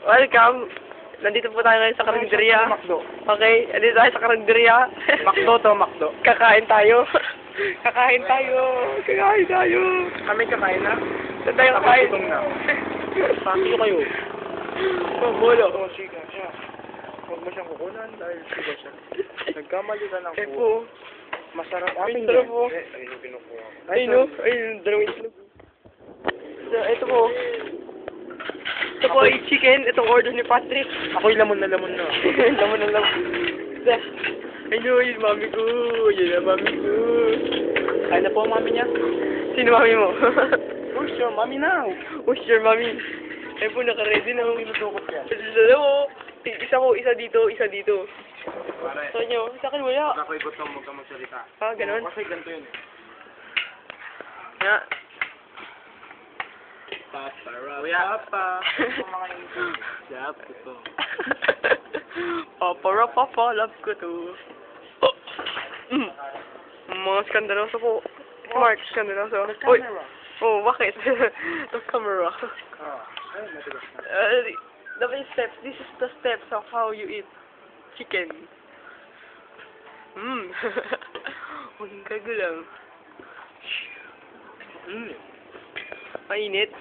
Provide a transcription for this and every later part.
Welcome! Nandito po tayo ngayon sa karinderya. Makdo. Okay, nandito tayo sa karinderya. Makdo to, Makdo. Kakain tayo. Kakain tayo. Kakain tayo. Kami kakain na. Saan tayo kakain? Gutom na. Pakyo kayo. Pabolo. Oo, siga siya. Huwag mo siyang kukunan dahil siga siya. Nagkamali ka ng Eh po. Masarap Ay, ating sarap po. Ay, yung kinukuha. Ay, no? Ay, dalawang itlog. So, ito po. Ito po ay chicken. Itong order ni Patrick. Ako'y lamon na lamon na. Laman na lang. Ay, no, yun, mami ko. Yun na, mami ko. Ay na po ang mami niya. Sino mami mo? Where's your mommy now? Who's your mami? Ay po, naka-ready na. Pinudukot yan. Dalawa. Isa ko, isa dito, isa dito. Pare, Sa inyo, sa akin wala. ako'y gutom, huwag ka magsalita. Ah, ganun? Kasi ganito yun. Nga. Kuya, Papa. Yap, ito. Papa, love ko to. Mga skandaloso po. Smart, skandaloso. Uy. Oh, bakit? The camera. Ay, matigas na. The steps. This is the steps of how you eat chicken. Huwag kagulang. Mainit.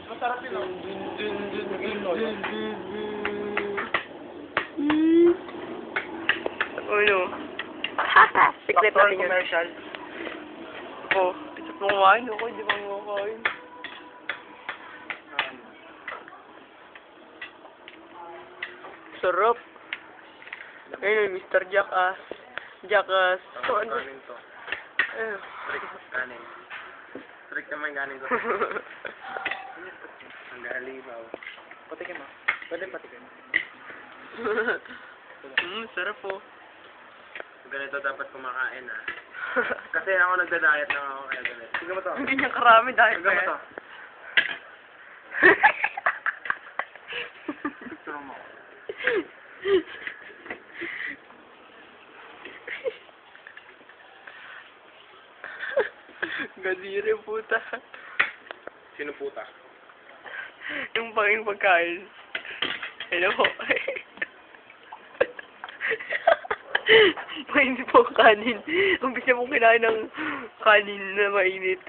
Masarap yun, oh. Oh no. Secret Factor natin yun. commercial. Oh, isa po kumain ako, hindi pa kumakain. Sarap. Ayun, Mr. Jackass. Jackass. So, ano? Kanin to. Ayun. Kanin. Strict naman yung kanin ko. Ang galimaw. Patikin mo. Pwede patikin. Sarap po. Ganito dapat kumakain, ah. Kasi ako nagda-diet lang ako kaya ganito. Sige mo to. Hindi niya karami dahil Sige mo to. Picture mo. Gadire puta. Sino puta? Yung pagkain. Hello po. Mainit po ang kanin. Ang bisa mong kinain ng kanin na mainit.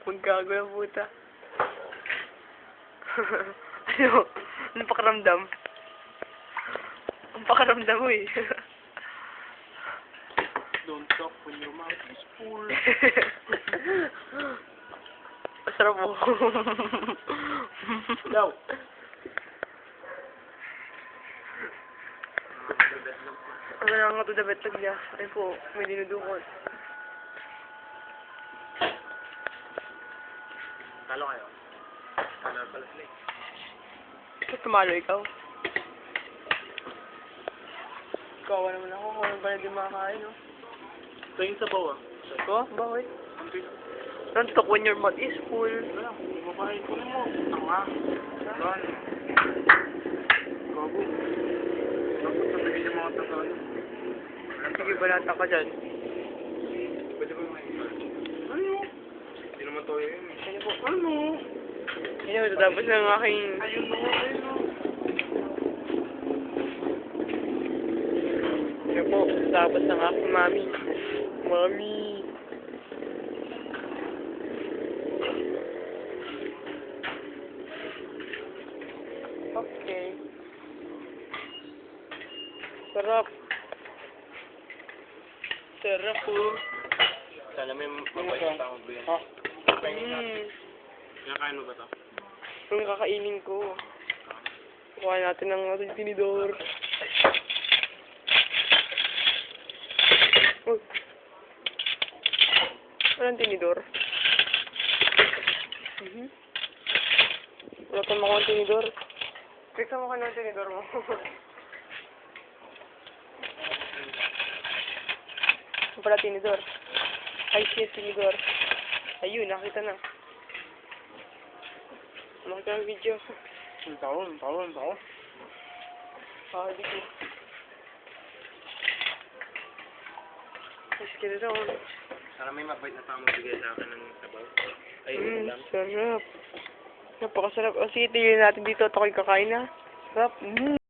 Magkago na puta. Ano? Ano pakaramdam? Ang pakaramdam mo eh. Don't talk when your mouth is full. Masarap po. Daw. Ang nga to the betlog niya. Ay po, may dinudukot. Talo kayo. Talo pala sila eh. Ba't tumalo ikaw? Kawa naman ako kung ano ba na di makakain, no? Ito yung sabaw, ah. Ko? Bakit? Don't talk when your mouth is full. Wala, mabahit ko mo. Tanga. Gan. Gago. Dapat sabihin yung mga tatawa. Sige, balata ka dyan. Pwede ba yung ano? Hindi naman to yun. Ano po? Ano? Ano, tatapos na ang aking... Ayun mo, ayun mo. Ano po, tatapos ng aking mami. Mami. Okay. Sarap. Sarap po. Sana may mabait na tawag ba yan? Ha? Kainin mo ba ito? Yung kakainin ko. Kuha natin ng ating tinidor. Uy. Walang tinidor. Wala pa makuha ng tinidor. Fix mo ka ng tinidor mo. Ano pala tinidor? Ay, shit, tinidor. Ayun, nakita na. Nakita ng video. Taon. Ah, dito. Skin roll. Sana may mabait na tao magbigay sa akin ng sabaw. Ay, ulam. Sarap. Napakasarap. O sige, tignan natin dito. At ako'y kakain na. Sarap.